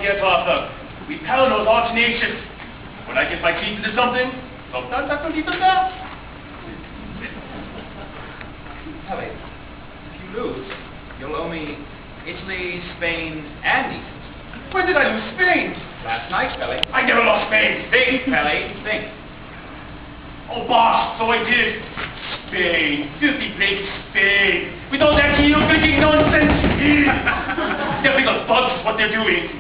forget, Arthur. We Palanors are tenacious. When I get my teeth into something, sometimes I don't even that. Pelly, if you lose, you'll owe me Italy, Spain, and Egypt. When did I lose Spain? Last night, Pelly. I never lost Spain. Think, Pelly, think. Oh, boss, so I did. Spain, filthy place, Spain. With all that heel-clicking nonsense. Stepping on bugs is what they're doing.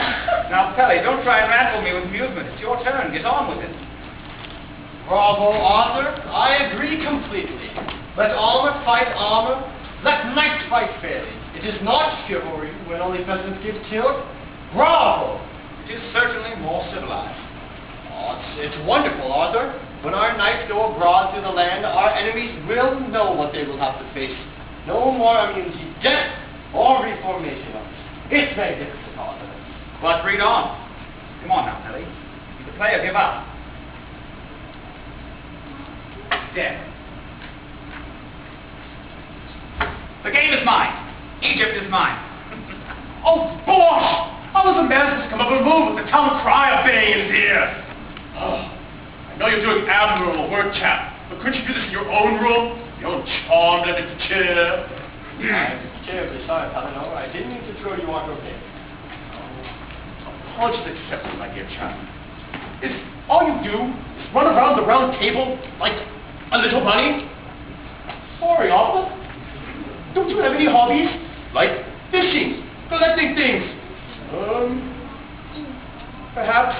Now, Pelly, don't try and rattle me with amusement. It's your turn. Get on with it. Bravo, Arthur. I agree completely. Let armor fight armor. Let knights fight fairly. It is not chivalry when only peasants give tilt. Bravo! It is certainly more civilized. Oh, it's wonderful, Arthur. When our knights go abroad through the land, our enemies will know what they will have to face. No more immunity, death, or reformation. It's magnificent, Arthur. But read on. Come on now, Pelly. Either play or give up. Dead. The game is mine. Egypt is mine. Oh, boss! How does a man just come up and move with the town crier baying in his ear? Oh, I know you're doing admirable work, chap, but couldn't you do this in your own room? Your own charmed empty chair? I'm terribly sorry, Palanor. I didn't mean to throw you on your bed. Apologies accepted, my dear chap. Is all you do is run around the round table like a little bunny? Sorry, Arthur. Don't you have any hobbies? Like fishing, collecting things, perhaps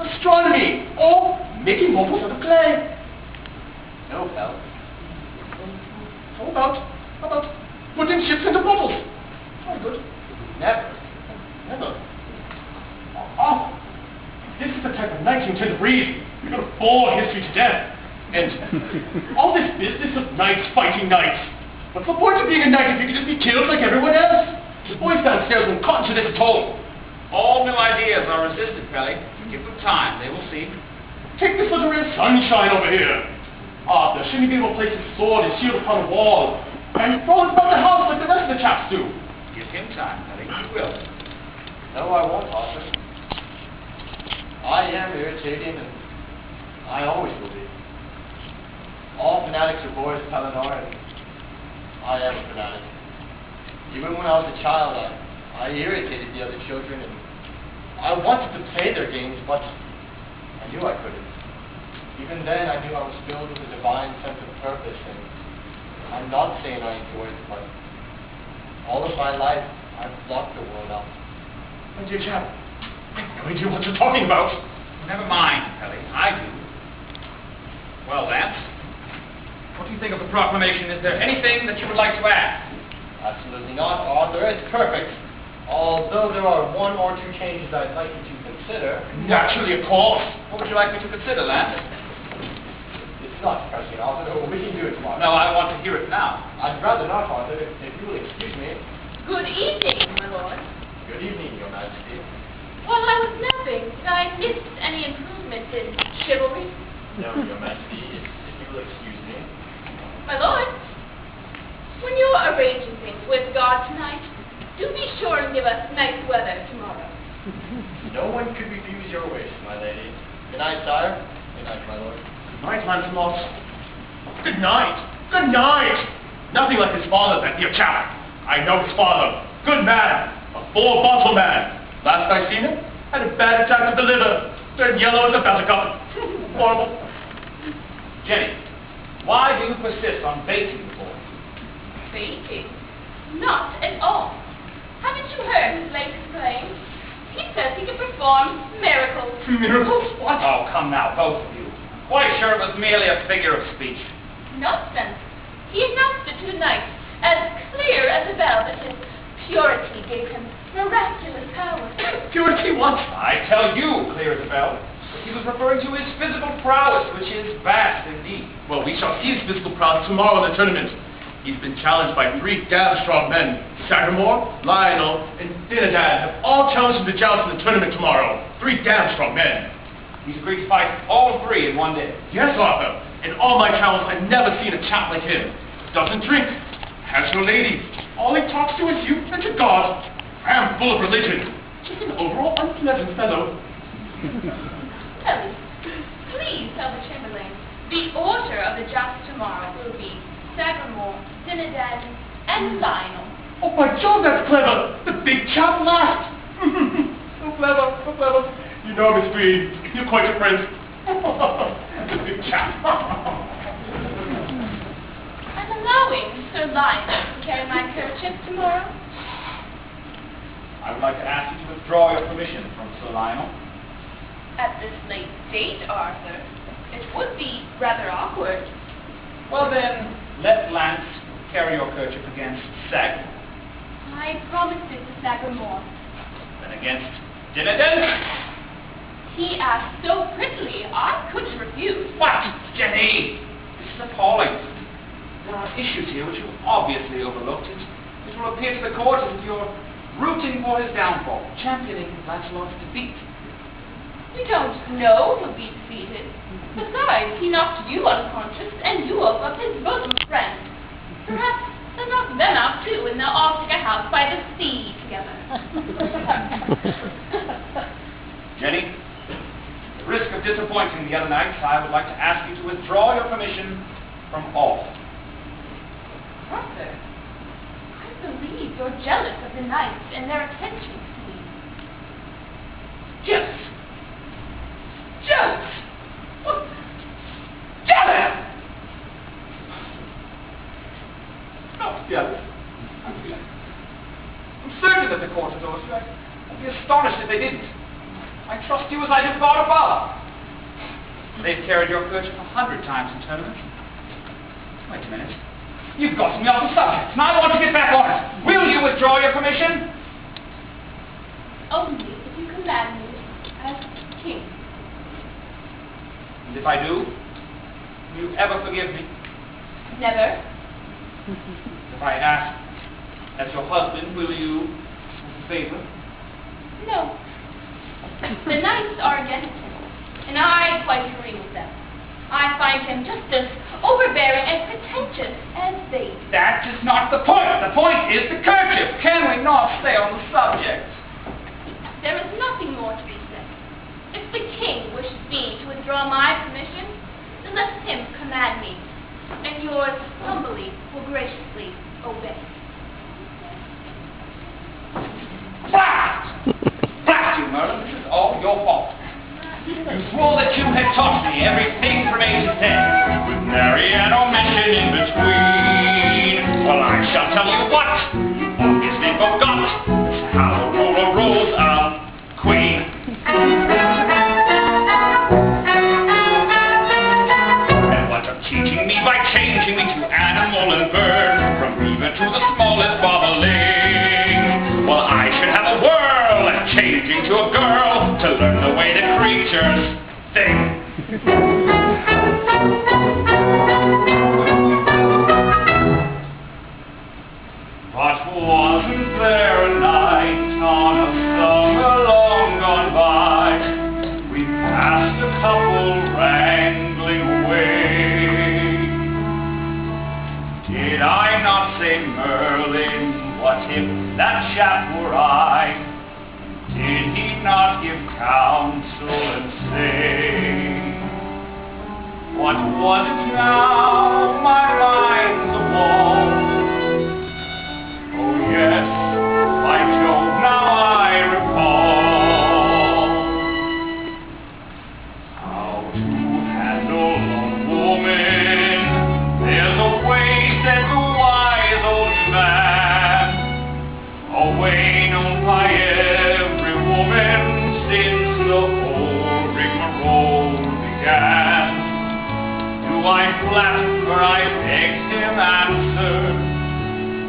astronomy, or making models out of clay? No, pal. How about putting ships into bottles? Very good. Never. Oh, this is the type of night you intend to breathe. You're going to bore history to death. And all this business of knights fighting knights. What's the point of being a knight if you can just be killed like everyone else? The boys downstairs won't cotton to this at all. All new ideas are resisted, Pelly. Give them time. They will see. Take this little red sunshine over here. Arthur, shouldn't you be able to place his sword and shield upon a wall and throw it about the house like the rest of the chaps do? Give him time, Pelly. He will. No, I won't, Arthur. I am irritating, and I always will be. All fanatics are boys, Palanor, and I am a fanatic. Even when I was a child, I irritated the other children, and I wanted to play their games, but I knew I couldn't. Even then, I knew I was filled with a divine sense of purpose, and I'm not saying I enjoyed it, but all of my life, I've blocked the world out. My dear chap, I have no idea what you're talking about. Never mind, Pelly. I do. Well, Lance, what do you think of the proclamation? Is there anything that you would like to add? Absolutely not, Arthur. It's perfect. Although there are one or two changes I'd like you to consider. Naturally, of course. What would you like me to consider, Lance? It's not pressing, Arthur. We can do it tomorrow. No, I want to hear it now. I'd rather not, Arthur, if you will excuse me. Good evening, my lord. Good evening, Your Majesty. While I was napping, did I miss any improvement in chivalry? No, Your Majesty, if you will excuse me. My lord, when you're arranging things with God tonight, do be sure and give us nice weather tomorrow. No one could refuse your wish, my lady. Good night, sire. Good night, my lord. Good night, Lancelot. Good night. Good night. Nothing like his father, that dear chap. I know his father. Good man. A full-bottle man. Last I seen him, had a bad attack of the liver. Turned yellow as a buttercup. Horrible. Jenny, why do you persist on baiting the boy? Baiting? Not at all. Haven't you heard Blake explain? He says he can perform miracles. Miracles? What? Oh, come now, both of you. Quite sure it was merely a figure of speech. Nonsense. He announced it to the knight, as clear as a bell that his purity gave him miraculous power. Purity what? I tell you, clear as a bell. He was referring to his physical prowess, which is vast indeed. Well, we shall see his physical prowess tomorrow in the tournament. He's been challenged by 3 damn strong men. Sagamore, Lionel, and Dinadad have all challenged him to joust in the tournament tomorrow. 3 damn strong men. He's agreed to fight all 3 in one day. Yes, Arthur. In all my travels, I've never seen a chap like him. Doesn't drink, has no ladies. All he talks to is you and to God. I am full of religion. Just an overall unpleasant fellow. Pelly, please tell the Chamberlain the order of the jousts tomorrow will be Sagramore, Dinadan, and Lionel. Oh, by Jove, that's clever! The big chap last! So clever, so clever. You know, Miss Green, you're quite a prince. The big chap. I'm allowing Sir Lionel to carry my kerchief tomorrow. I would like to ask you to withdraw your permission from Sir Lionel. At this late date, Arthur, it would be rather awkward. Well then, let Lance carry your kerchief against Sag, I promised it to Sagramore. then against Dinadan. He asked so prettily, I couldn't refuse. What? Jenny! This is appalling. There are issues here which you've obviously overlooked. It will appear to the court as if you're rooting for his downfall, championing Lancelot's defeat. We don't know he'll be defeated. Besides, he knocked you unconscious, and you woke up his bosom friend. Perhaps they'll knock them out too, and they'll all take a house by the sea together. Jenny, at the risk of disappointing the other knights, I would like to ask you to withdraw your permission from all. Arthur, I believe you're jealous of the knights and their attention to me. Jealous? Jealous? What? Jealous? Not jealous. I'm certain that the court adores you. I'd be astonished if they didn't. I trust you as I do God above. They've carried your kerchief 100 times in tournaments. Wait a minute. You've gotten me off the subject, and I want to get back on it. Will you withdraw your permission? Only if you command me as king. And if I do, will you ever forgive me? Never. If I ask as your husband, will you, as a favor? No. The knights are against him, and I quite agree with them. I find him just as overbearing and pretentious as they do. That is not the point. The point is the kerchief. Can we not stay on the subject? There is nothing more to be said. If the king wishes me to withdraw my permission, then let him command me, and yours humbly will graciously obey. Blast! Blast you, Merlin. This is all your fault. You swore that you had taught me everything from A to Z, with nary an omission in between. Well, I shall tell you what you obviously forgot. It's how the ruler rules a queen. And what you're teaching me by changing me to animal and bird, from even to the smallest bobbling. Well, I should have a whirl at changing to a girl to learn the way the creatures think. But wasn't there a night on a summer long gone by? We passed a couple wrangling away. Did I not say, Merlin, what if that chap were I? Did he not give counsel and say, what was it now, my mind's a wall? Oh yes, by Jove, now I recall how to handle a woman. There's a way, said the wise old man, a way known by every woman since the whole rigmarole began. Do I flatter or I beg him answer?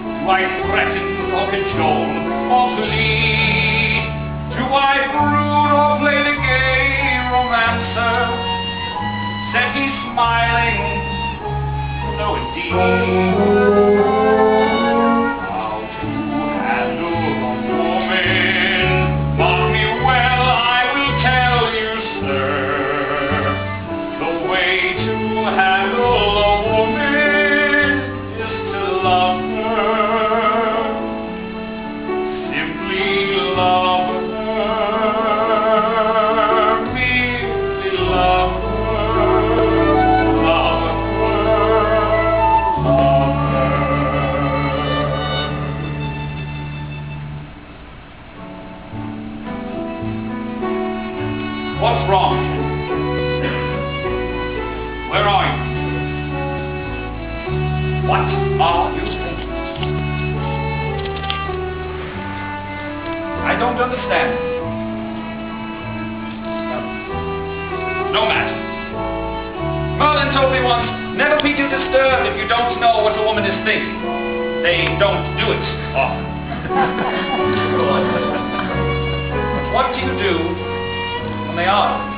Do I threaten or cajole or plead? Do I brood or play the gay romancer? Said he smiling, though indeed. How to handle a woman? Mark me well, I will tell you, sir. The way to handle a woman is to love her. Simply love her. What are you thinking? I don't understand. No matter. Merlin told me once, never be too disturbed if you don't know what a woman is thinking. They don't do it often. What do you do when they are?